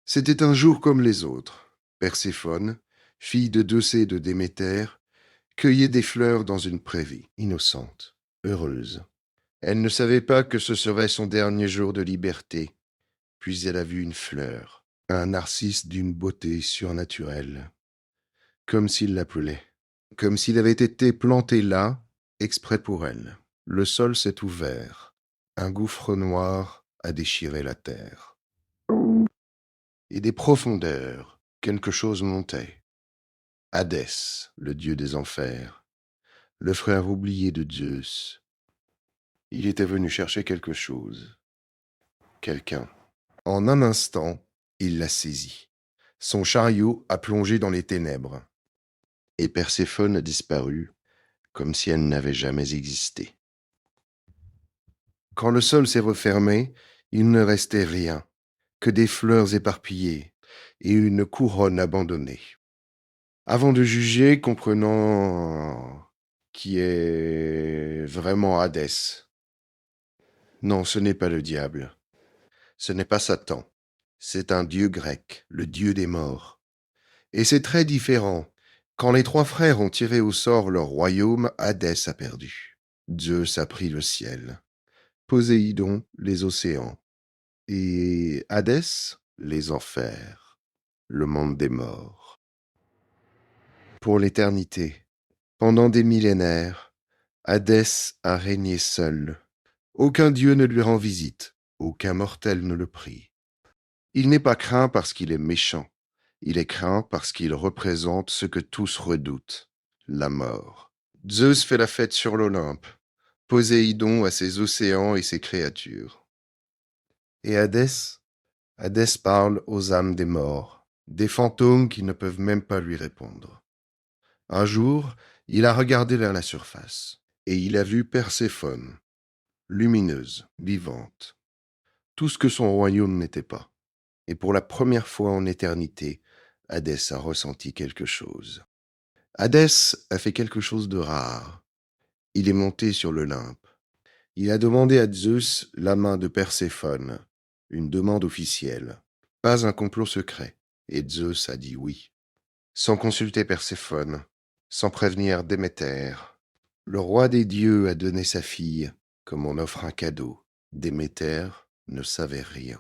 C'était un jour comme les autres. Perséphone, fille de Deucée et de Déméter, cueillait des fleurs dans une prairie, innocente, heureuse. Elle ne savait pas que ce serait son dernier jour de liberté. Puis elle a vu une fleur, un narcisse d'une beauté surnaturelle, comme s'il l'appelait, comme s'il avait été planté là, exprès pour elle. Le sol s'est ouvert. Un gouffre noir a déchiré la terre. Et des profondeurs, quelque chose montait. Hadès, le dieu des enfers, le frère oublié de Zeus. Il était venu chercher quelque chose, quelqu'un. En un instant, il l'a saisi. Son chariot a plongé dans les ténèbres, et Perséphone a disparu, comme si elle n'avait jamais existé. Quand le sol s'est refermé, il ne restait rien, que des fleurs éparpillées et une couronne abandonnée. Avant de juger, comprenant qui est vraiment Hadès. Non, ce n'est pas le diable. Ce n'est pas Satan. C'est un dieu grec, le dieu des morts. Et c'est très différent. Quand les trois frères ont tiré au sort leur royaume, Hadès a perdu. Zeus a pris le ciel. Poséidon, les océans. Et Hadès, les enfers. Le monde des morts. Pour l'éternité, pendant des millénaires, Hadès a régné seul. Aucun dieu ne lui rend visite, aucun mortel ne le prie. Il n'est pas craint parce qu'il est méchant, il est craint parce qu'il représente ce que tous redoutent, la mort. Zeus fait la fête sur l'Olympe, Poséidon a ses océans et ses créatures. Et Hadès parle aux âmes des morts, des fantômes qui ne peuvent même pas lui répondre. Un jour, il a regardé vers la surface, et il a vu Perséphone, lumineuse, vivante, tout ce que son royaume n'était pas. Et pour la première fois en éternité, Hadès a ressenti quelque chose. Hadès a fait quelque chose de rare. Il est monté sur l'Olympe. Il a demandé à Zeus la main de Perséphone, une demande officielle, pas un complot secret. Et Zeus a dit oui. Sans consulter Perséphone, sans prévenir Déméter, le roi des dieux a donné sa fille comme on offre un cadeau. Déméter ne savait rien.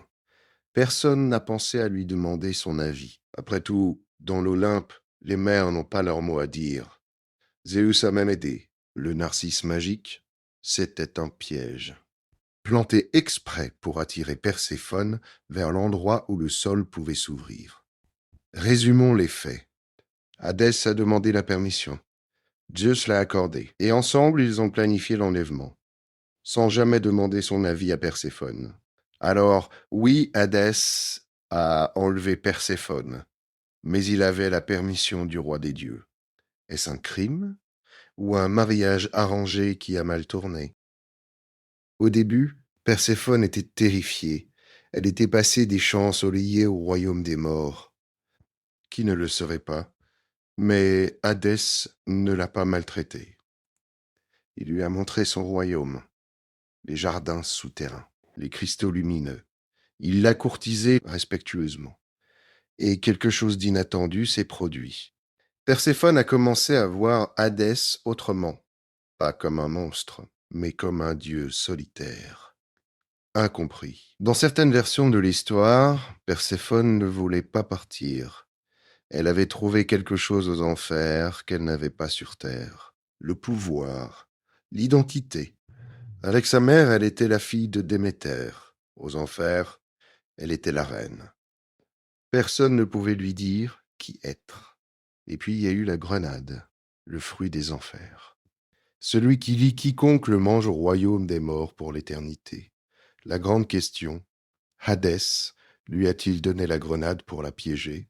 Personne n'a pensé à lui demander son avis. Après tout, dans l'Olympe, les mères n'ont pas leur mot à dire. Zéus a même aidé. Le narcisse magique, c'était un piège. Planté exprès pour attirer Perséphone vers l'endroit où le sol pouvait s'ouvrir. Résumons les faits. Hadès a demandé la permission. Zeus l'a accordée. Et ensemble, ils ont planifié l'enlèvement, sans jamais demander son avis à Perséphone. Alors, oui, Hadès a enlevé Perséphone, mais il avait la permission du roi des dieux. Est-ce un crime ou un mariage arrangé qui a mal tourné? Au début, Perséphone était terrifiée. Elle était passée des champs ensoleillés au royaume des morts. Qui ne le serait pas? Mais Hadès ne l'a pas maltraitée. Il lui a montré son royaume, les jardins souterrains, les cristaux lumineux. Il l'a courtisée respectueusement. Et quelque chose d'inattendu s'est produit. Perséphone a commencé à voir Hadès autrement, pas comme un monstre, mais comme un dieu solitaire. Incompris. Dans certaines versions de l'histoire, Perséphone ne voulait pas partir. Elle avait trouvé quelque chose aux enfers qu'elle n'avait pas sur terre. Le pouvoir, l'identité. Avec sa mère, elle était la fille de Déméter. Aux enfers, elle était la reine. Personne ne pouvait lui dire qui être. Et puis il y a eu la grenade, le fruit des enfers. Celui qui lit quiconque le mange au royaume des morts pour l'éternité. La grande question, Hadès lui a-t-il donné la grenade pour la piéger?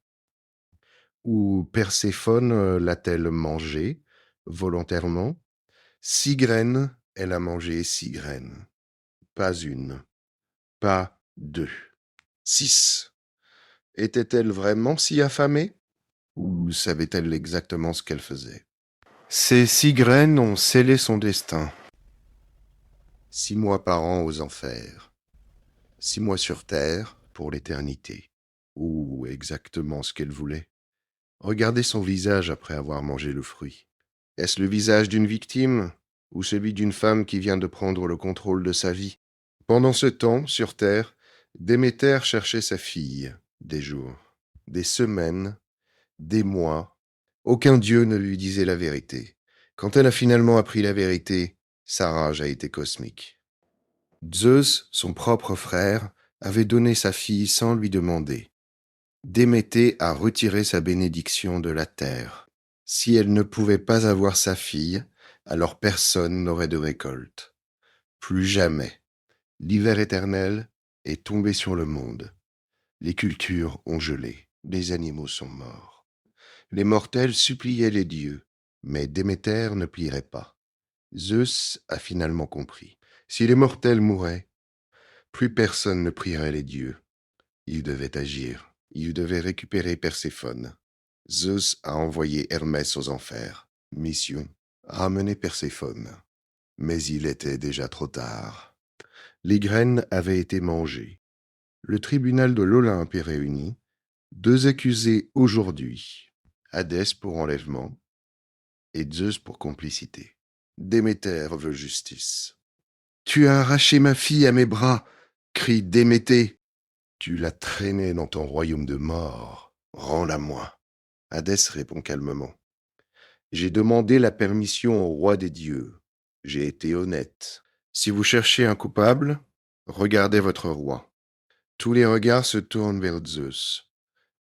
Ou Perséphone l'a-t-elle mangée volontairement? 6 graines, elle a mangé 6 graines. Pas une, pas deux. 6. Était-elle vraiment si affamée? Ou savait-elle exactement ce qu'elle faisait? Ces 6 graines ont scellé son destin. 6 mois par an aux enfers. 6 mois sur terre pour l'éternité. ou exactement ce qu'elle voulait. Regardez son visage après avoir mangé le fruit. Est-ce le visage d'une victime ou celui d'une femme qui vient de prendre le contrôle de sa vie? Pendant ce temps, sur Terre, Déméter cherchait sa fille. Des jours, des semaines, des mois. Aucun dieu ne lui disait la vérité. Quand elle a finalement appris la vérité, sa rage a été cosmique. Zeus, son propre frère, avait donné sa fille sans lui demander. Déméter a retiré sa bénédiction de la terre. Si elle ne pouvait pas avoir sa fille, alors personne n'aurait de récolte. Plus jamais. L'hiver éternel est tombé sur le monde. Les cultures ont gelé, les animaux sont morts. Les mortels suppliaient les dieux, mais Déméter ne plierait pas. Zeus a finalement compris. Si les mortels mouraient, plus personne ne prierait les dieux. Il devait agir. Il devait récupérer Perséphone. Zeus a envoyé Hermès aux enfers. Mission: ramener Perséphone. Mais il était déjà trop tard. Les graines avaient été mangées. Le tribunal de l'Olympe est réuni. Deux accusés aujourd'hui. Hadès pour enlèvement et Zeus pour complicité. Déméter veut justice. Tu as arraché ma fille à mes bras, crie Déméter. Tu l'as traînée dans ton royaume de mort. Rends-la-moi. Hadès répond calmement. J'ai demandé la permission au roi des dieux. J'ai été honnête. Si vous cherchez un coupable, regardez votre roi. Tous les regards se tournent vers Zeus,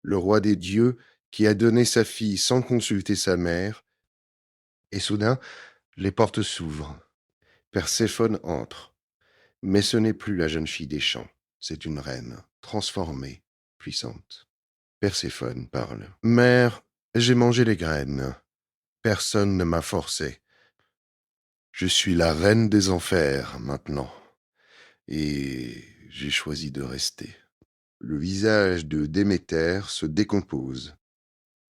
le roi des dieux qui a donné sa fille sans consulter sa mère, et soudain, les portes s'ouvrent. Perséphone entre. Mais ce n'est plus la jeune fille des champs, c'est une reine, transformée, puissante. Perséphone parle. Mère, j'ai mangé les graines. Personne ne m'a forcé. Je suis la reine des enfers maintenant, et j'ai choisi de rester. Le visage de Déméter se décompose.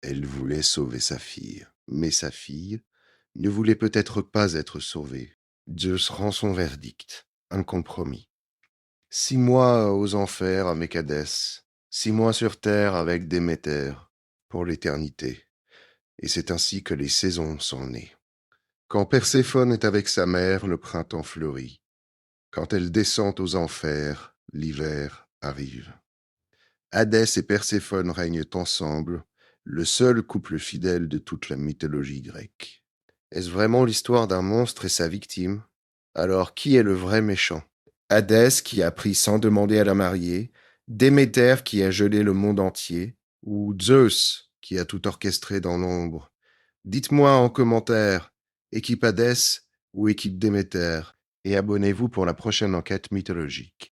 Elle voulait sauver sa fille, mais sa fille ne voulait peut-être pas être sauvée. Zeus rend son verdict, un compromis. 6 mois aux enfers avec Hadès, 6 mois sur terre avec Déméter, pour l'éternité. Et c'est ainsi que les saisons sont nées. Quand Perséphone est avec sa mère, le printemps fleurit. Quand elle descend aux enfers, l'hiver arrive. Hadès et Perséphone règnent ensemble, le seul couple fidèle de toute la mythologie grecque. Est-ce vraiment l'histoire d'un monstre et sa victime? Alors qui est le vrai méchant? Hadès qui a pris sans demander à la marier, Déméter qui a gelé le monde entier, ou Zeus qui a tout orchestré dans l'ombre? Dites-moi en commentaire, équipe Hadès ou équipe Déméter, et abonnez-vous pour la prochaine enquête mythologique.